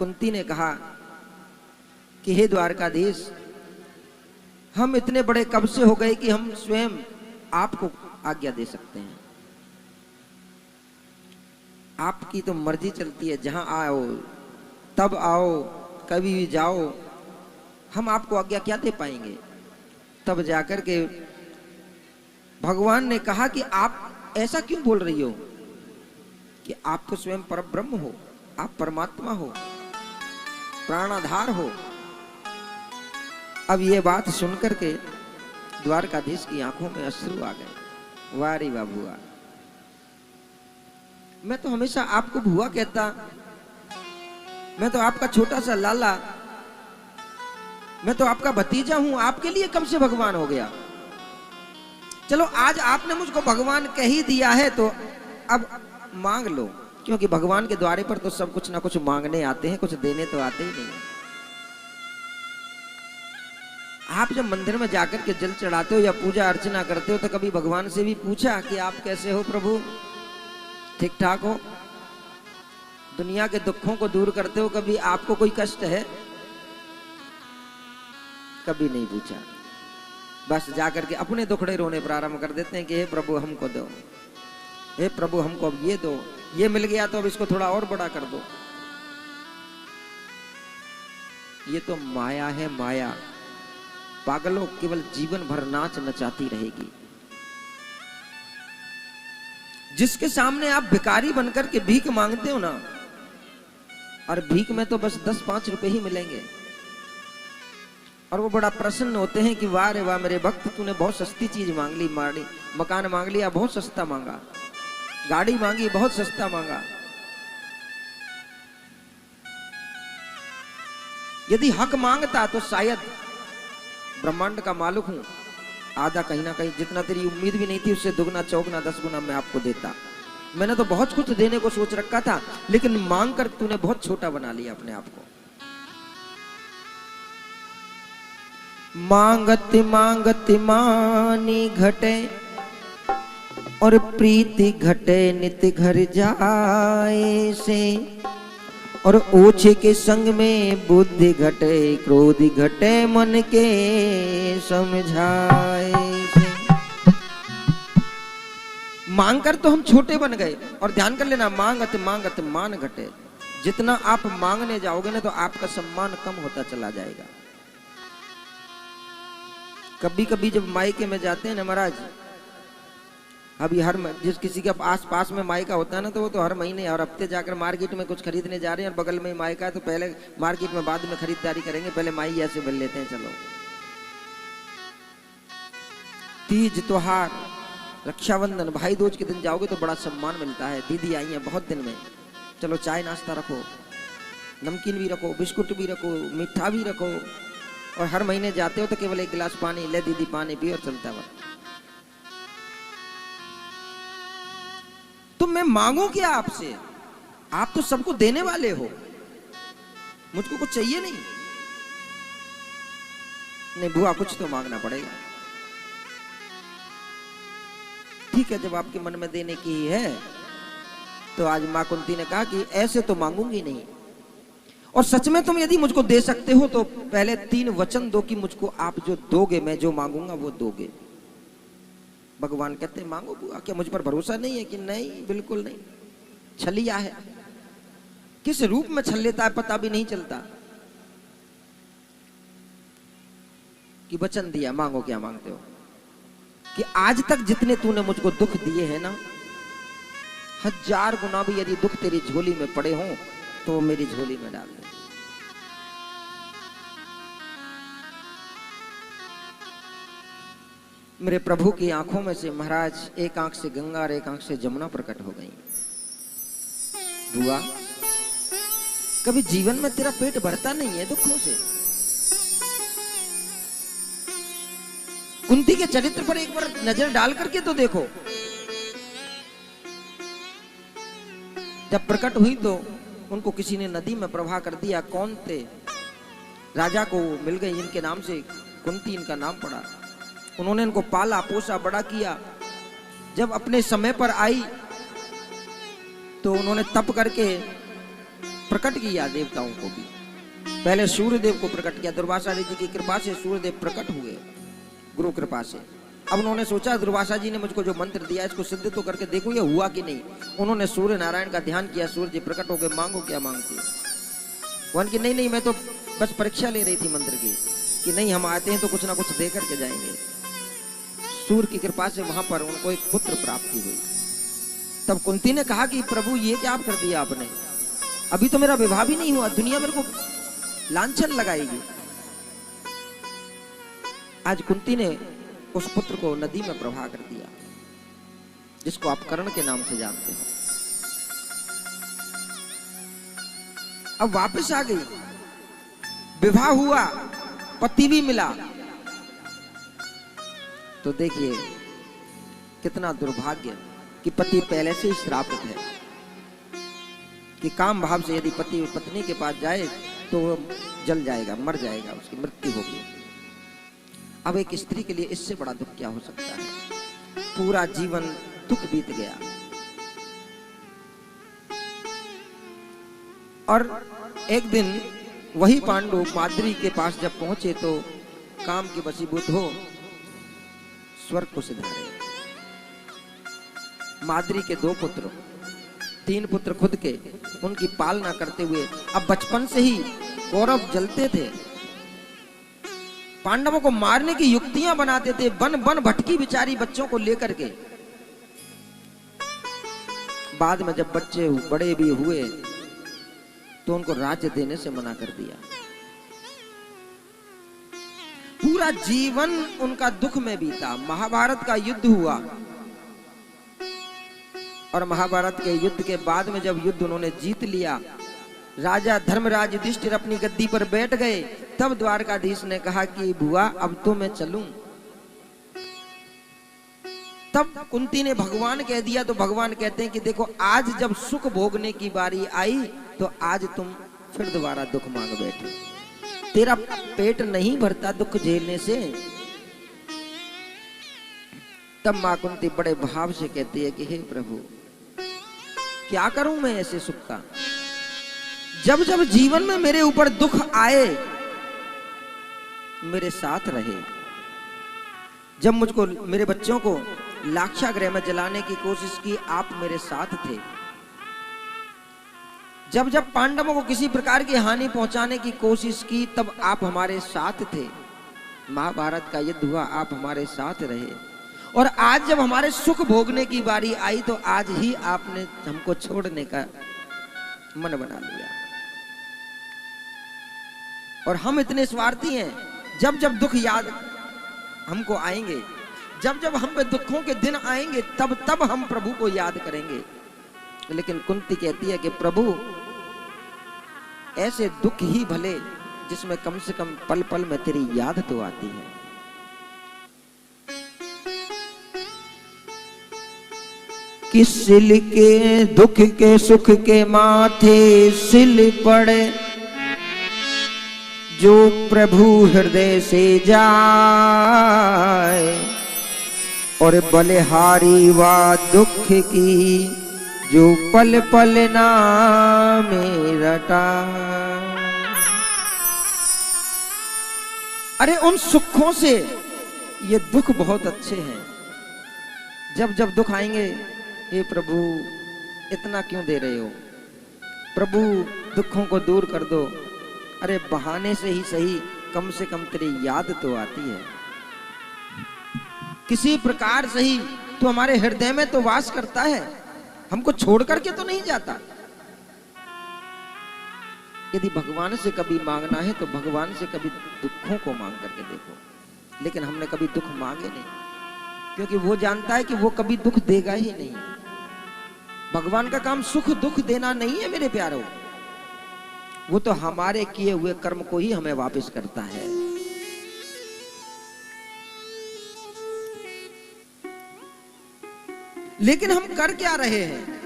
कुंती ने कहा कि हे द्वारकाधीश, हम इतने बड़े कब से हो गए कि हम स्वयं आपको आज्ञा दे सकते हैं। आपकी तो मर्जी चलती है, जहां आओ तब आओ, कभी भी जाओ, हम आपको आज्ञा क्या दे पाएंगे। तब जाकर के भगवान ने कहा कि आप ऐसा क्यों बोल रही हो कि आप तो स्वयं परब्रह्म हो, आप परमात्मा हो, प्राणाधार हो। अब ये बात सुनकर के द्वारकाधीश की आंखों में अश्रु आ गए। वाह रे वाह भुआ, मैं तो हमेशा आपको भुआ कहता, मैं तो आपका छोटा सा लाला, मैं तो आपका भतीजा हूं, आपके लिए कब से भगवान हो गया। चलो आज आपने मुझको भगवान कह ही दिया है तो अब मांग लो, क्योंकि भगवान के द्वारे पर तो सब कुछ ना कुछ मांगने आते हैं, कुछ देने तो आते ही नहीं है। आप जब मंदिर में जाकर के जल चढ़ाते हो या पूजा अर्चना करते हो तो कभी भगवान से भी पूछा कि आप कैसे हो प्रभु, ठीक ठाक हो। दुनिया के दुखों को दूर करते हो, कभी आपको कोई कष्ट है, कभी नहीं पूछा। बस जाकर के अपने दुखड़े रोने प्रारंभ कर देते हैं कि हे प्रभु हमको दो, हे प्रभु हमको अब ये दो, ये मिल गया तो अब इसको थोड़ा और बड़ा कर दो। ये तो माया है, माया। पागलों, केवल जीवन भर नाच नचाती रहेगी। जिसके सामने आप भिखारी बनकर के भीख मांगते हो ना, और भीख में तो बस 10-5 रुपए ही मिलेंगे, और वो बड़ा प्रसन्न होते हैं कि वाह रे वाह मेरे भक्त, तूने बहुत सस्ती चीज मांग ली, मारी मकान मांग लिया, बहुत सस्ता मांगा, गाड़ी मांगी, बहुत सस्ता मांगा। यदि हक मांगता तो शायद ब्रह्मांड का मालिक हूं, आधा कहीं ना कहीं जितना तेरी उम्मीद भी नहीं थी उससे दुगना चौगुना 10 गुना मैं आपको देता। मैंने तो बहुत कुछ देने को सोच रखा था, लेकिन मांग कर तूने बहुत छोटा बना लिया अपने आप को। मांगत मांगत मानी घटे और प्रीति घटे नित घर जाए से, और ओछे के संग में बुद्धि घटे, क्रोध घटे मन के समझाए से। मांग कर तो हम छोटे बन गए, और ध्यान कर लेना, मांगत मांगत मान घटे। जितना आप मांगने जाओगे ना तो आपका सम्मान कम होता चला जाएगा। कभी कभी जब मायके में जाते हैं ना महाराज, अभी हर जिस किसी के आस पास में मायका होता है ना, तो वो तो हर महीने और हफ्ते जाकर मार्केट में कुछ खरीदने जा रहे हैं, और बगल में मायका है तो पहले मार्केट में बाद में खरीदारी करेंगे, पहले माई ऐसे मिल लेते हैं। चलो तीज त्योहार, रक्षाबंधन, भाई दूज के दिन जाओगे तो बड़ा सम्मान मिलता है। दीदी आई है बहुत दिन में, चलो चाय नाश्ता रखो, नमकीन भी रखो, बिस्कुट भी रखो, मीठा भी रखो। और हर महीने जाते हो तो केवल एक गिलास पानी, ले दीदी पानी पी, और चलता है। तो मैं मांगू क्या आपसे? आप तो सबको देने वाले हो, मुझको कुछ चाहिए नहीं। नहीं बुआ, कुछ तो मांगना पड़ेगा। ठीक है, जब आपके मन में देने की ही है तो आज मां कुंती ने कहा कि ऐसे तो मांगूंगी नहीं, और सच में तुम यदि मुझको दे सकते हो तो पहले 3 वचन दो कि मुझको आप जो दोगे, मैं जो मांगूंगा वो दोगे। भगवान कहते हैं मांगो बुआ, क्या मुझ पर भरोसा नहीं है? कि नहीं, बिल्कुल नहीं, छलिया है। किस रूप में छल लेता है पता भी नहीं चलता। कि वचन दिया, मांगो, क्या मांगते हो? कि आज तक जितने तूने मुझको दुख दिए हैं ना, 1000 गुना भी यदि दुख तेरी झोली में पड़े हों तो मेरी झोली में डाल दे। मेरे प्रभु की आंखों में से महाराज एक आंख से गंगा और एक आंख से जमुना प्रकट हो गई। बुआ, कभी जीवन में तेरा पेट भरता नहीं है दुखों से? कुंती के चरित्र पर एक बार नजर डाल करके तो देखो। जब प्रकट हुई तो उनको किसी ने नदी में प्रवाह कर दिया। कौन थे? राजा को मिल गई, इनके नाम से कुंती इनका नाम पड़ा। उन्होंने इनको पाला पोसा बड़ा किया। जब अपने समय पर आई तो उन्होंने तप करके प्रकट किया देवताओं को भी। पहले सूर्यदेव को प्रकट किया, दुर्वासा जी की कृपा से सूर्यदेव प्रकट हुए, गुरु कृपा से। अब उन्होंने सोचा दुर्वासा जी ने मुझको जो मंत्र दिया इसको सिद्ध तो करके देखो ये हुआ कि नहीं। उन्होंने सूर्य नारायण का ध्यान किया, सूर्य जी प्रकट हो गए, मांगो क्या मांगते। वन की नहीं मैं तो बस परीक्षा ले रही थी मंत्र की, कि नहीं हम आते हैं तो कुछ ना कुछ दे करके जाएंगे। सूर्य की कृपा से वहां पर उनको एक पुत्र प्राप्ति हुई। तब कुंती ने कहा कि प्रभु ये क्या कर दिया आपने, अभी तो मेरा विवाह भी नहीं हुआ, दुनिया मेरे को लांछन लगाएगी। आज कुंती ने उस पुत्र को नदी में प्रवाह कर दिया, जिसको आप कर्ण के नाम से जानते हो। अब वापस आ गई, विवाह हुआ, पति भी मिला। तो देखिए कितना दुर्भाग्य कि पति पहले से ही श्रापित है, कि काम भाव से यदि पति पत्नी के पास जाए तो वो जल जाएगा, मर जाएगा, उसकी मृत्यु होगी। अब एक स्त्री के लिए इससे बड़ा दुख क्या हो सकता है। पूरा जीवन दुख बीत गया। और एक दिन वही पांडु माद्री के पास जब पहुंचे तो काम के वशीभूत हो स्वर्ग को सिधारे। माद्री के 2 पुत्र, 3 पुत्र खुद के, उनकी पालना करते हुए अब बचपन से ही कौरव जलते थे, पांडवों को मारने की युक्तियां बनाते थे, बन बन भटकी बिचारी बच्चों को लेकर के। बाद में जब बच्चे बड़े भी हुए तो उनको राज्य देने से मना कर दिया। पूरा जीवन उनका दुख में बीता। महाभारत का युद्ध हुआ और महाभारत के युद्ध के बाद में जब युद्ध उन्होंने जीत लिया, राजा धर्मराज युधिष्ठिर अपनी गद्दी पर बैठ गए, तब द्वारकाधीश ने कहा कि बुआ अब तो मैं चलूं। तब कुंती ने भगवान कह दिया तो भगवान कहते हैं कि देखो आज जब सुख भोगने की बारी आई तो आज तुम फिर दोबारा दुख मांग बैठे। तेरा पेट नहीं भरता दुख झेलने से। तब मां कुंती बड़े भाव से कहती है कि हे प्रभु क्या करूं मैं ऐसे सुख का। जब जब जीवन में मेरे ऊपर दुख आए मेरे साथ रहे। जब मुझको मेरे बच्चों को लाक्षागृह में जलाने की कोशिश की आप मेरे साथ थे। जब जब पांडवों को किसी प्रकार की हानि पहुंचाने की कोशिश की तब आप हमारे साथ थे। महाभारत का युद्ध हुआ आप हमारे साथ रहे। और आज जब हमारे सुख भोगने की बारी आई तो आज ही आपने हमको छोड़ने का मन बना लिया। और हम इतने स्वार्थी हैं, जब जब दुख याद हमको आएंगे, जब जब हम पे दुखों के दिन आएंगे तब तब हम प्रभु को याद करेंगे। लेकिन कुंती कहती है कि प्रभु ऐसे दुख ही भले जिसमें कम से कम पल पल में तेरी याद तो आती है। कि सिल के दुख के सुख के माथे सिल पड़े जो प्रभु हृदय से जाए। और बलिहारी वा दुख की जो पल पल नाम रटा। अरे उन सुखों से ये दुख बहुत अच्छे हैं। जब जब दुख आएंगे हे प्रभु इतना क्यों दे रहे हो, प्रभु दुखों को दूर कर दो। अरे बहाने से ही सही कम से कम तेरी याद तो आती है, किसी प्रकार से ही तो हमारे हृदय में तो वास करता है, हमको छोड़ करके तो नहीं जाता। यदि भगवान से कभी मांगना है तो भगवान से कभी दुखों को मांग करके देखो। लेकिन हमने कभी दुख मांगे नहीं, क्योंकि वो जानता है कि वो कभी दुख देगा ही नहीं। भगवान का काम सुख दुख देना नहीं है मेरे प्यारों, वो तो हमारे किए हुए कर्म को ही हमें वापस करता है। लेकिन हम कर क्या रहे हैं?